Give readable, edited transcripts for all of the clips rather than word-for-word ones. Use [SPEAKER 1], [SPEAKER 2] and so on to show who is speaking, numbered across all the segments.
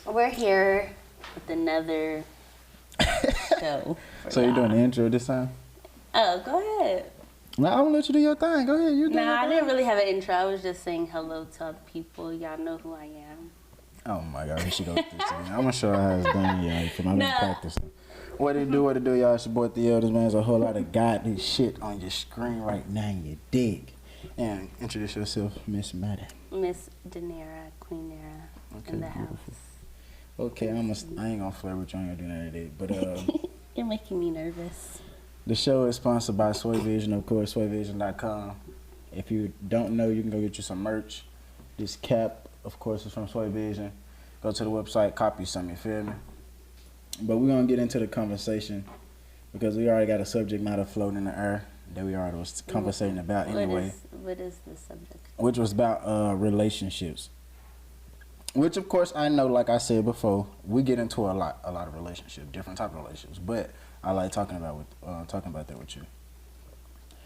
[SPEAKER 1] We're here with another show.
[SPEAKER 2] So you're doing the intro this time?
[SPEAKER 1] Oh, go ahead.
[SPEAKER 2] No, I'm gonna let you do your thing. Go ahead. You do your
[SPEAKER 1] I
[SPEAKER 2] thing.
[SPEAKER 1] didn't really have an intro. I was just saying hello to all the people. Y'all know who I am.
[SPEAKER 2] Oh my God, we should go with this again. I'm gonna show how it's done, y'all. From my little practice. What it do, y'all? It's your boy Theo. This man's a whole lot of godly shit on your screen right now. You dig? And introduce yourself, Miss Maddie.
[SPEAKER 1] Miss Daenerys, Queen Era,
[SPEAKER 2] Okay,
[SPEAKER 1] in the
[SPEAKER 2] beautiful.
[SPEAKER 1] house.
[SPEAKER 2] Okay, I ain't gonna flirt with you. I ain't gonna do none of that. But
[SPEAKER 1] You're making me nervous.
[SPEAKER 2] the show is sponsored by SauVision, of course, SauVision.com. If you don't know, you can go get you some merch. This cap, of course, is from SauVision. Go to the website, copy some, you feel me? But we're going to get into the conversation because we already got a subject matter floating in the air that we already was conversating about anyway.
[SPEAKER 1] What is the subject?
[SPEAKER 2] Which was about relationships. Which, of course, I know, like I said before, we get into a lot of relationships, different type of relationships. But I like talking about that with you.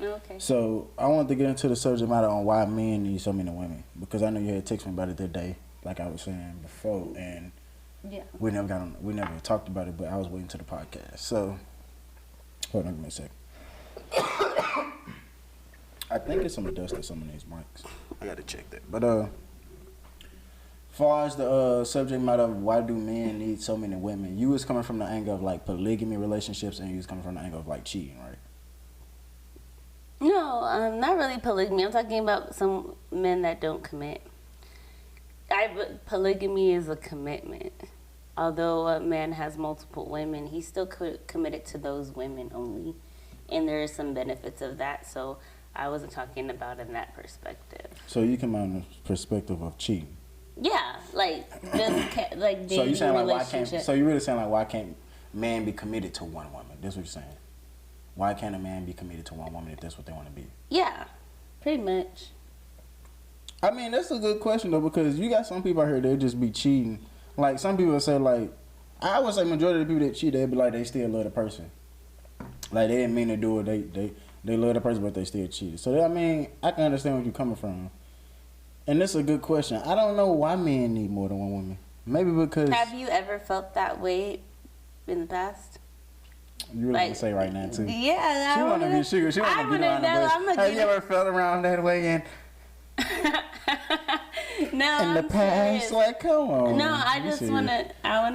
[SPEAKER 1] Okay.
[SPEAKER 2] So I wanted to get into the subject matter on why men need so many women, because I know you had texted me about it that day, like I was saying before, and
[SPEAKER 1] Yeah.
[SPEAKER 2] we never talked about it, but I was waiting to the podcast. So hold on, give me a second. I think it's some dust on some of these mics. I gotta check that. But far as the subject matter of why do men need so many women, you was coming from the angle of like polygamy relationships, and you was coming from the angle of like cheating, right?
[SPEAKER 1] No, not really polygamy. I'm talking about some men that don't commit. Polygamy is a commitment. Although a man has multiple women, he's still committed to those women only. And there are some benefits of that. So I wasn't talking about in that perspective.
[SPEAKER 2] So you come on the perspective of cheating.
[SPEAKER 1] Yeah, like just like dating
[SPEAKER 2] So you saying like
[SPEAKER 1] relationship.
[SPEAKER 2] so you really saying like why can't man be committed to one woman? That's what you're saying. Why can't a man be committed to one woman if that's what they want to be?
[SPEAKER 1] Yeah, pretty much.
[SPEAKER 2] I mean, that's a good question though, because you got some people out here that just be cheating. Like some people say like, I would say majority of the people that cheat, they be like they still love the person. Like they didn't mean to do it. They love the person, but they still cheated. So I mean, I can understand where you're coming from. And this is a good question. I don't know why men need more than one woman. Maybe because...
[SPEAKER 1] Have you ever felt that way in the past?
[SPEAKER 2] You really want to say right now, too.
[SPEAKER 1] Yeah.
[SPEAKER 2] She want to be sugar. She want to get around the bush. Have you ever felt around that way in
[SPEAKER 1] the
[SPEAKER 2] past?
[SPEAKER 1] serious.
[SPEAKER 2] Like, come on.
[SPEAKER 1] No, I want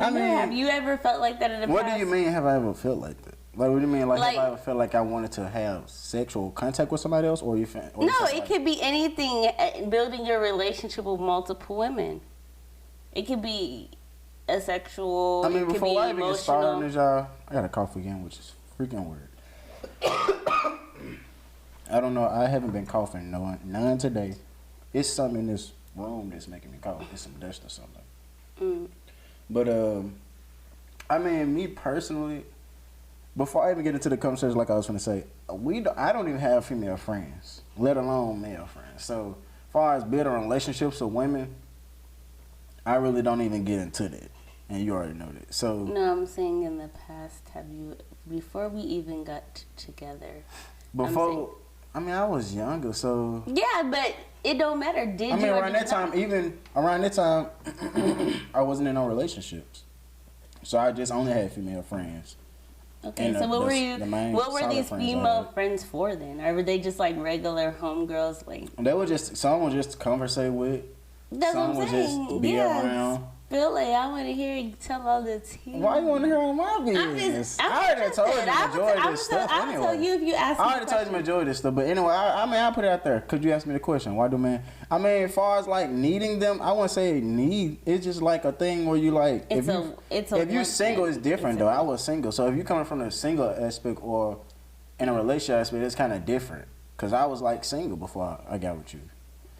[SPEAKER 1] to know. Have you ever felt like that in the past?
[SPEAKER 2] What do you mean, have I ever felt like that? Like, what do you mean? Like have I ever felt like I wanted to have sexual contact with somebody else? Or you feel, or
[SPEAKER 1] no, it could be anything. Building your relationship with multiple women. It could be a sexual.
[SPEAKER 2] I mean,
[SPEAKER 1] it could
[SPEAKER 2] before
[SPEAKER 1] be
[SPEAKER 2] I even get started on
[SPEAKER 1] emotional.
[SPEAKER 2] this, y'all, I got a cough again, which is freaking weird. I don't know. I haven't been coughing none today. It's something in this room that's making me cough. It's some dust or something.
[SPEAKER 1] Mm.
[SPEAKER 2] But I mean, me personally, before I even get into the conversation, like I was going to say, I don't even have female friends, let alone male friends. So, as far as building relationships with women, I really don't even get into that, and you already know that. So,
[SPEAKER 1] No, I'm saying in the past, before we even got together?
[SPEAKER 2] before, I mean, I was younger, so.
[SPEAKER 1] Yeah, but it don't matter.
[SPEAKER 2] I mean, around that time, I wasn't in no relationships, so I just only had female friends.
[SPEAKER 1] Okay, so what were these female friends for then? Or were they just like regular homegirls? Like
[SPEAKER 2] they were just someone just to conversate with.
[SPEAKER 1] That's
[SPEAKER 2] someone
[SPEAKER 1] what I'm saying.
[SPEAKER 2] Just be around.
[SPEAKER 1] Feel like I want to hear you tell all the tea.
[SPEAKER 2] Why you want to hear all my business? I already told you the majority of this stuff anyway.
[SPEAKER 1] I'll tell you if you ask me.
[SPEAKER 2] I already told you the majority of this stuff, but anyway, I mean, I'll put it out there. Could you ask me the question? Why do men? I mean, as far as like needing them, I wouldn't say need. It's just like a thing where you like. If you single, it's different though. I was single, so if you coming from the single aspect or in a relationship aspect, it's kind of different. Cause I was like single before I got with you.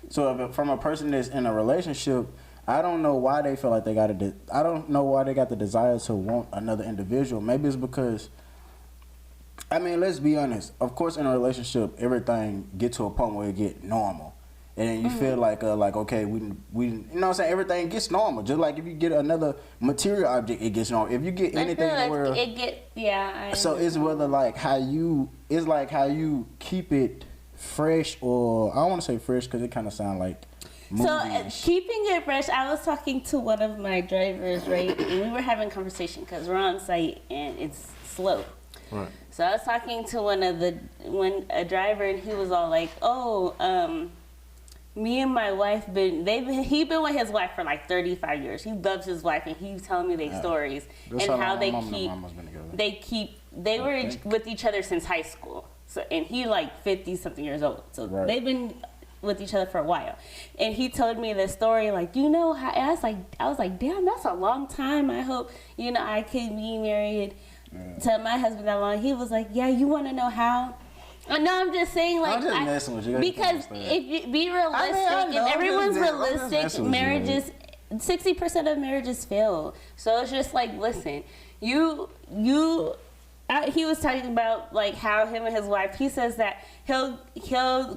[SPEAKER 2] So from a person that's in a relationship, I don't know why they feel like they got I don't know why they got the desire to want another individual. Maybe it's because, I mean, let's be honest. Of course, in a relationship, everything get to a point where it get normal, and then you feel like okay, we you know what I'm saying. Everything gets normal. Just like if you get another material object, it gets normal. If you get anything where
[SPEAKER 1] it get
[SPEAKER 2] so it's whether like how you keep it fresh, or I don't want to say fresh because it kind of sound like
[SPEAKER 1] keeping it fresh, I was talking to one of my drivers, right? And we were having a conversation because we're on site and it's slow.
[SPEAKER 2] Right.
[SPEAKER 1] So I was talking to a driver, and he was all like, me and my wife he been with his wife for like 35 years. He loves his wife, and he was telling me their stories and how they were with each other since high school. So, and he like 50 something years old. So they've been with each other for a while. And he told me the story, like, you know how, and I was like, damn, that's a long time. I hope, I could be married to my husband that long. He was like, yeah, you want to know how? No, I'm just saying, like,
[SPEAKER 2] I'm just messing with you.
[SPEAKER 1] Because if you be realistic, if everyone's realistic, marriages, 60% of marriages fail. So it's just like, listen, he was talking about like how him and his wife. He says that he'll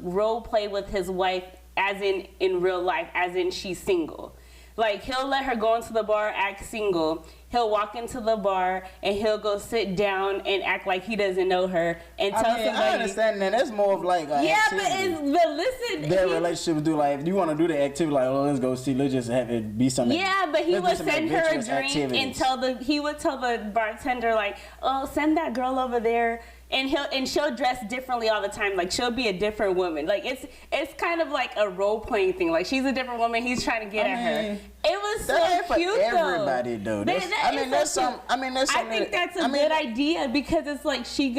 [SPEAKER 1] role play with his wife as in real life, as in she's single. Like, he'll let her go into the bar, act single. He'll walk into the bar and he'll go sit down and act like he doesn't know her and tell somebody.
[SPEAKER 2] I understand that. That's more of like
[SPEAKER 1] activity. but listen.
[SPEAKER 2] Their relationships do, like, if you want to do the activity, like, let's go see, let's just have it be something.
[SPEAKER 1] Yeah, but he would send her a drink and he would tell the bartender, like, oh, send that girl over there. And she'll dress differently all the time. Like, she'll be a different woman. Like, it's kind of like a role playing thing. Like, she's a different woman. He's trying to get at her. It was so cute,
[SPEAKER 2] though. Everybody though.
[SPEAKER 1] I think that's a good idea, because it's like she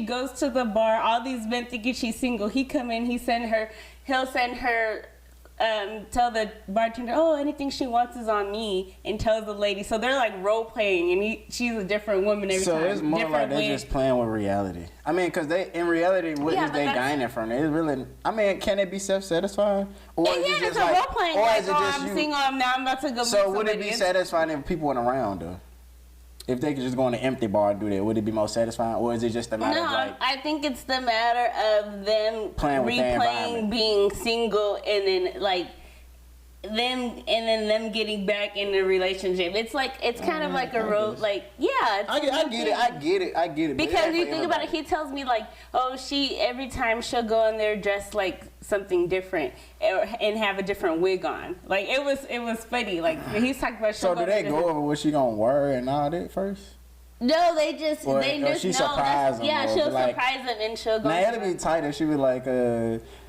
[SPEAKER 1] goes to the bar. All these men thinking she's single. He come in. He'll send her. Tell the bartender, oh, anything she wants is on me, and tells the lady. So they're like role playing, and she's a different woman every time.
[SPEAKER 2] So it's more like they're just playing with reality. I mean, because in reality, what is they gaining from it? It's really, can it be self-satisfying?
[SPEAKER 1] Or is it just like, role playing. Like, I'm single, now I'm about to go.
[SPEAKER 2] So would it be satisfying if people weren't around though? If they could just go in an empty bar and do that, would it be more satisfying, or is it just a matter of like?
[SPEAKER 1] I think it's the matter of them replaying being single, and then like them getting back in the relationship. It's like it's kind of like a road, like I
[SPEAKER 2] get it.
[SPEAKER 1] Because you think about it, he tells me like, oh, every time she'll go in there dressed like something different and have a different wig on. Like it was funny. Like he's talking about.
[SPEAKER 2] So do they go over what she gonna wear and all that first?
[SPEAKER 1] No, they just know.
[SPEAKER 2] She surprise them.
[SPEAKER 1] Yeah, she'll surprise them and she'll go.
[SPEAKER 2] Now it'll be tight if she be like,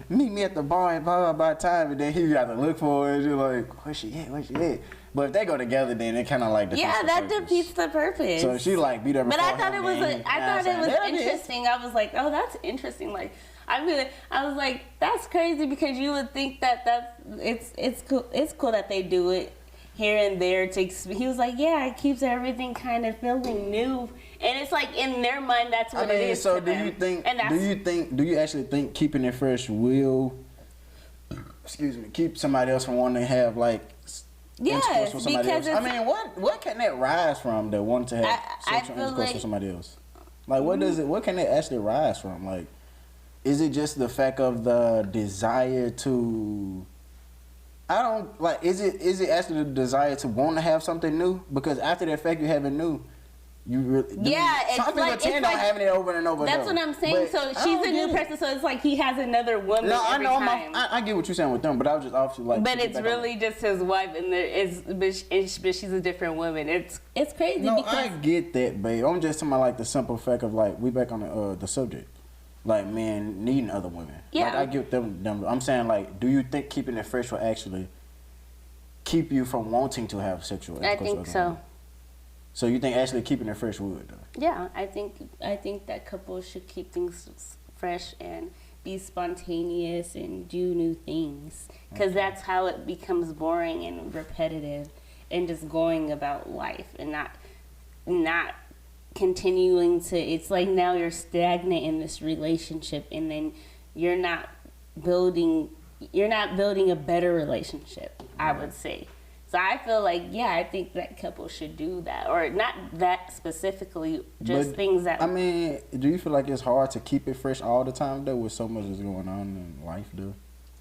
[SPEAKER 2] meet me at the bar and blah blah blah time, and then he got to look for her and you're like, where's she at? But if they go together, then it kind of like
[SPEAKER 1] defeats the purpose.
[SPEAKER 2] So she like beat her. But
[SPEAKER 1] I thought it was interesting. I was like, oh, that's interesting. Like I was like, that's crazy, because you would think that it's cool. It's cool that they do it here and there. He was like, yeah, it keeps everything kind of feeling new, and it's like in their mind that's what it is.
[SPEAKER 2] So do you actually think keeping it fresh will, keep somebody else from wanting to have like intercourse with somebody else? What can that rise from, that wanting to have sexual intercourse with somebody else? Like what can it actually rise from? Like, is it just the fact of the desire to? I don't like. Is it actually the desire to want to have something new? Because after the fact you have it new, you really some people tend on having it over and over.
[SPEAKER 1] That's what I'm saying. So she's a new person. So it's like he has another woman.
[SPEAKER 2] No, I know.
[SPEAKER 1] I
[SPEAKER 2] get what you're saying with them, but I was just obviously like.
[SPEAKER 1] But it's really just his wife, but she's a different woman. It's crazy.
[SPEAKER 2] No, I get that, babe. I'm just talking about like the simple fact of like we back on the subject. Like men needing other women. Yeah. Like I get them. I'm saying, like, do you think keeping it fresh will actually keep you from wanting to have sexual intercourse?
[SPEAKER 1] I think so.
[SPEAKER 2] Women? So you think actually keeping it fresh would though?
[SPEAKER 1] Yeah, I think that couples should keep things fresh and be spontaneous and do new things, because that's how it becomes boring and repetitive and just going about life and not continuing to. It's like now you're stagnant in this relationship, and then you're not building a better relationship, I would say. So I feel like, I think that couple should do that, or not that specifically, just things that.
[SPEAKER 2] I mean, do you feel like it's hard to keep it fresh all the time though, with so much that's going on in life though?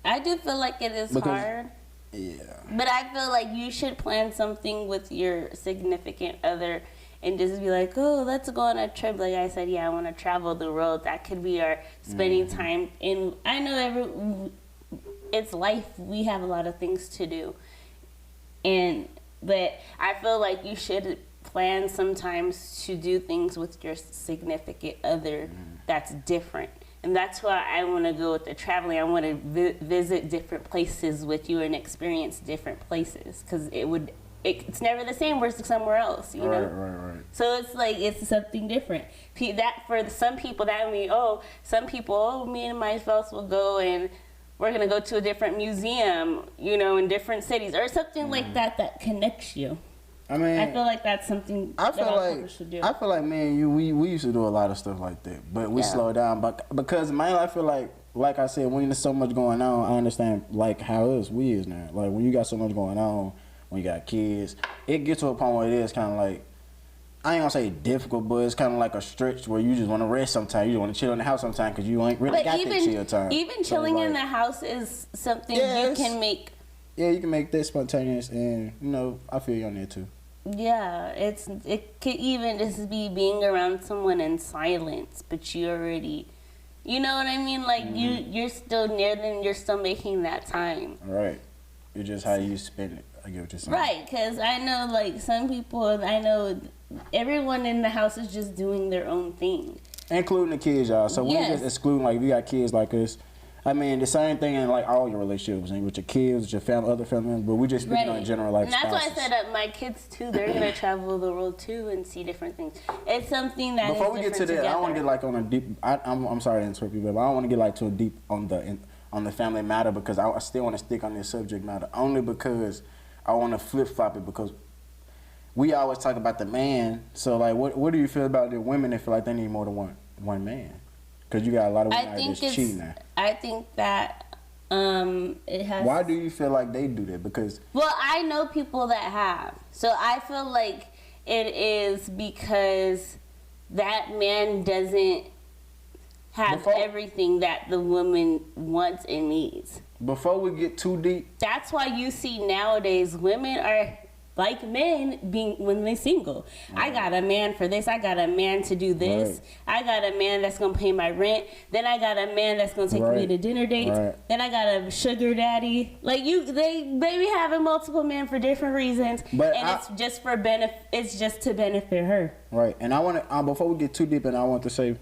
[SPEAKER 1] I do feel like it is hard.
[SPEAKER 2] Yeah.
[SPEAKER 1] But I feel like you should plan something with your significant other and just be like, oh, let's go on a trip. Like I said, I want to travel the world. That could be our spending time. And I know it's life. We have a lot of things to do, but I feel like you should plan sometimes to do things with your significant other that's different. And that's why I want to go with the traveling. I want to visit different places with you and experience different places, because it's never the same versus somewhere else, you know?
[SPEAKER 2] Right.
[SPEAKER 1] So it's like, it's something different. That for some people, that means, some people, me and my spouse will go and we're going to go to a different museum, you know, in different cities or something like that connects you.
[SPEAKER 2] I mean,
[SPEAKER 1] I feel like that's something that people should do.
[SPEAKER 2] I feel like, man, we used to do a lot of stuff like that, but we slow down. But because, man, I feel like I said, when there's so much going on, I understand, like, how we is now. Like, when you got so much going on, when you got kids, it gets to a point where it is kind of like, I ain't gonna say difficult, but it's kind of like a stretch where you just want to rest sometimes. You just want to chill in the house sometimes because you ain't really got that chill time.
[SPEAKER 1] Even chilling in the house is something you can make.
[SPEAKER 2] Yeah, you can make that spontaneous, and, you know, I feel you on there, too.
[SPEAKER 1] Yeah, it could even just be being around someone in silence, but you already, you know what I mean? Like, you're still near them, you're still making that time.
[SPEAKER 2] Right. It's just how you spend it. I get what you're saying.
[SPEAKER 1] Right, because I know, like, some people, I know everyone in the house is just doing their own thing. Including
[SPEAKER 2] the kids, y'all. So we just excluding, like, if you got kids like us. I mean, the same thing in, like, all your relationships, with your kids, with your family, other family members, but we just speaking on general, like,
[SPEAKER 1] and that's
[SPEAKER 2] spouses.
[SPEAKER 1] why I said that my kids, too, they're going to travel the world, too, and see different things. It's something that
[SPEAKER 2] Before we get to that, I don't want to get, like, on a deep, I'm sorry to interrupt you, but I don't want to get, like, too deep on the family matter, because I still want to stick on this subject matter, only because I want to flip-flop it, because we always talk about the man. So, like, what do you feel about the women that feel like they need more than one man? Because you got a lot of women out there cheating now.
[SPEAKER 1] I think that it has...
[SPEAKER 2] Why do you feel like they do that? Because...
[SPEAKER 1] Well, I know people that have. So I feel like it is because that man doesn't have everything that the woman wants and needs.
[SPEAKER 2] Before we get too deep...
[SPEAKER 1] That's why you see nowadays women are... like men when they're single. Right. I got a man for this. I got a man to do this. Right. I got a man that's going to pay my rent. Then I got a man that's going to take me to dinner dates. Right. Then I got a sugar daddy. Like they be having multiple men for different reasons. It's just for it's just to benefit her.
[SPEAKER 2] Right. And I want to, before we get too deep, and I want to say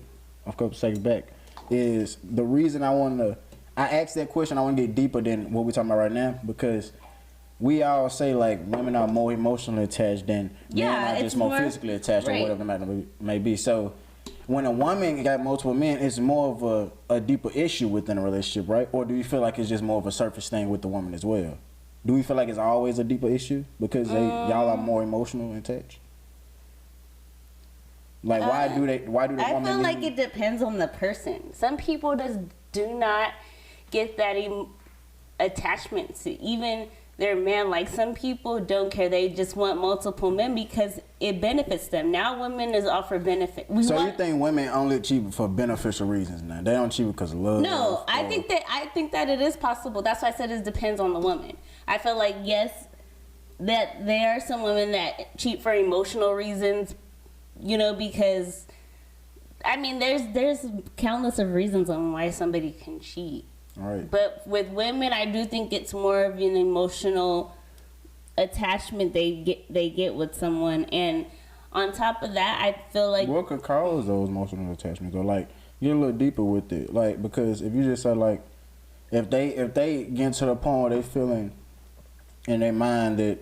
[SPEAKER 2] a couple seconds back, is the reason I asked that question, I want to get deeper than what we're talking about right now, because we all say, like, women are more emotionally attached than men are just more physically attached, or whatever the matter may be. So when a woman got multiple men, it's more of a deeper issue within a relationship, right? Or do you feel like it's just more of a surface thing with the woman as well? Do we feel like it's always a deeper issue because y'all are more emotional and attached? Like, why do the women...
[SPEAKER 1] I feel like it depends on the person. Some people just do not get that attachment to even... their man. Like, some people don't care. They just want multiple men because it benefits them. Now women is offered benefit.
[SPEAKER 2] You think women only cheat for beneficial reasons now? They don't cheat because of love?
[SPEAKER 1] No, I think that it is possible. That's why I said it depends on the woman. I feel like, yes, that there are some women that cheat for emotional reasons, you know, because, I mean, there's countless of reasons on why somebody can cheat.
[SPEAKER 2] Right.
[SPEAKER 1] But with women, I do think it's more of an emotional attachment they get with someone, and on top of that, I feel like
[SPEAKER 2] what could cause those emotional attachments, or like get a little deeper with it, like, because if you just say, like, if they get to the point where they feeling in their mind that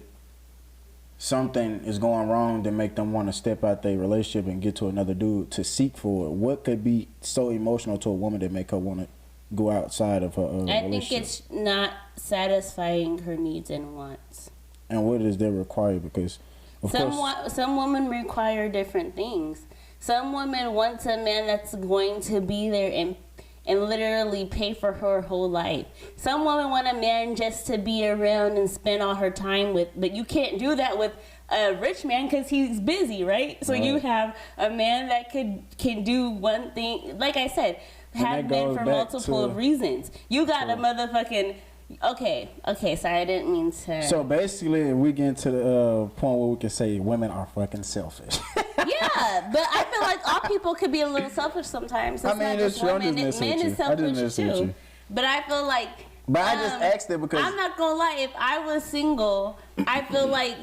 [SPEAKER 2] something is going wrong that make them want to step out their relationship and get to another dude to seek for it, what could be so emotional to a woman that make her want to go outside of her relationship?
[SPEAKER 1] I think it's not satisfying her needs and wants.
[SPEAKER 2] And what does that require? Because
[SPEAKER 1] some women require different things. Some women want a man that's going to be there and literally pay for her whole life. Some women want a man just to be around and spend all her time with, but you can't do that with a rich man because he's busy, right? So you have a man that can do one thing, like I said, have been for multiple reasons. You got a motherfucking... Okay, sorry, I didn't mean to...
[SPEAKER 2] So basically, we get to the point where we can say women are fucking selfish.
[SPEAKER 1] Yeah, but I feel like all people could be a little selfish sometimes. It's not just women. Men is selfish too. But I feel like
[SPEAKER 2] But I just asked it because
[SPEAKER 1] I'm not gonna lie. If I was single, I feel like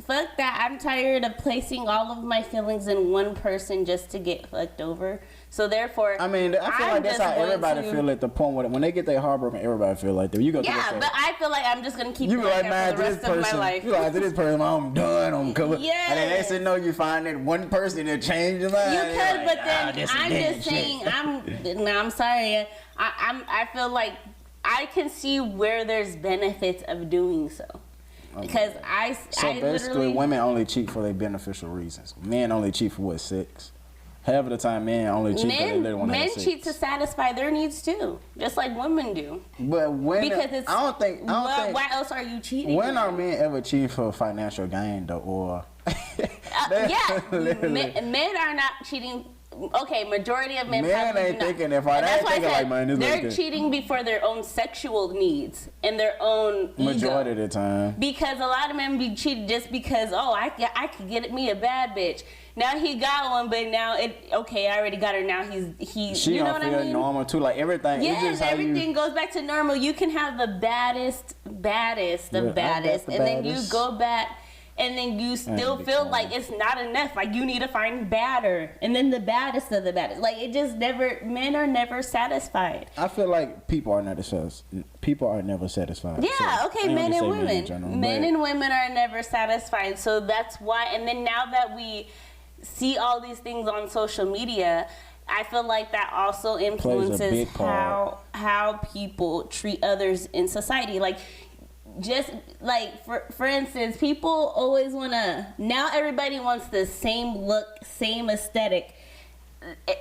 [SPEAKER 1] fuck that. I'm tired of placing all of my feelings in one person just to get fucked over. So therefore,
[SPEAKER 2] I mean, I feel like that's how everybody feel at the point when they get their heart broken. Everybody feel like that. You go
[SPEAKER 1] but I feel like I'm just gonna keep it like that for the rest of my life.
[SPEAKER 2] You like, to this person, I'm done. I'm covered. Yeah. And then they say no, you find that one person that changed your mind.
[SPEAKER 1] You could, but then I'm just saying. I'm sorry. I feel like I can see where there's benefits of doing so. Because
[SPEAKER 2] So basically, women only cheat for their beneficial reasons. Men only cheat for what, sex? Half of the time, men only cheat because they want to have sex.
[SPEAKER 1] Men cheat to satisfy their needs too, just like women do.
[SPEAKER 2] But women, because it's, I don't think.
[SPEAKER 1] Why else are you cheating?
[SPEAKER 2] When are men ever cheating for financial gain though, or?
[SPEAKER 1] Men are not cheating. Okay, majority of men
[SPEAKER 2] ain't thinking if I ain't thinking like mine.
[SPEAKER 1] They're cheating before their own sexual needs and their own
[SPEAKER 2] majority of the time.
[SPEAKER 1] Because a lot of men be cheated just because I could get me a bad bitch. Now he got one, but now I already got her. Now
[SPEAKER 2] she
[SPEAKER 1] you know
[SPEAKER 2] don't
[SPEAKER 1] what
[SPEAKER 2] feel
[SPEAKER 1] I mean?
[SPEAKER 2] Normal too, like everything.
[SPEAKER 1] Yes, everything goes back to normal. You can have the baddest of baddest, and then you go back. And then you still feel like it's not enough. Like you need to find badder, and then the baddest of the baddest. Like it just never. Men are never satisfied.
[SPEAKER 2] I feel like people are never satisfied.
[SPEAKER 1] Yeah.
[SPEAKER 2] So
[SPEAKER 1] okay. Men and women. Men and women are never satisfied. So that's why. And then now that we see all these things on social media, I feel like that also influences how people treat others in society. Like. Just like for instance, people always now everybody wants the same look, same aesthetic.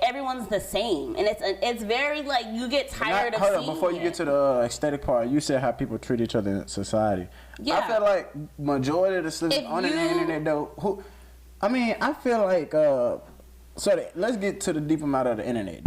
[SPEAKER 1] Everyone's the same, and it's very like you get tired of seeing it.
[SPEAKER 2] Before you get to the aesthetic part, you said how people treat each other in society. Yeah. I feel like majority of the stuff on the internet though. I feel like let's get to the deep amount of the internet.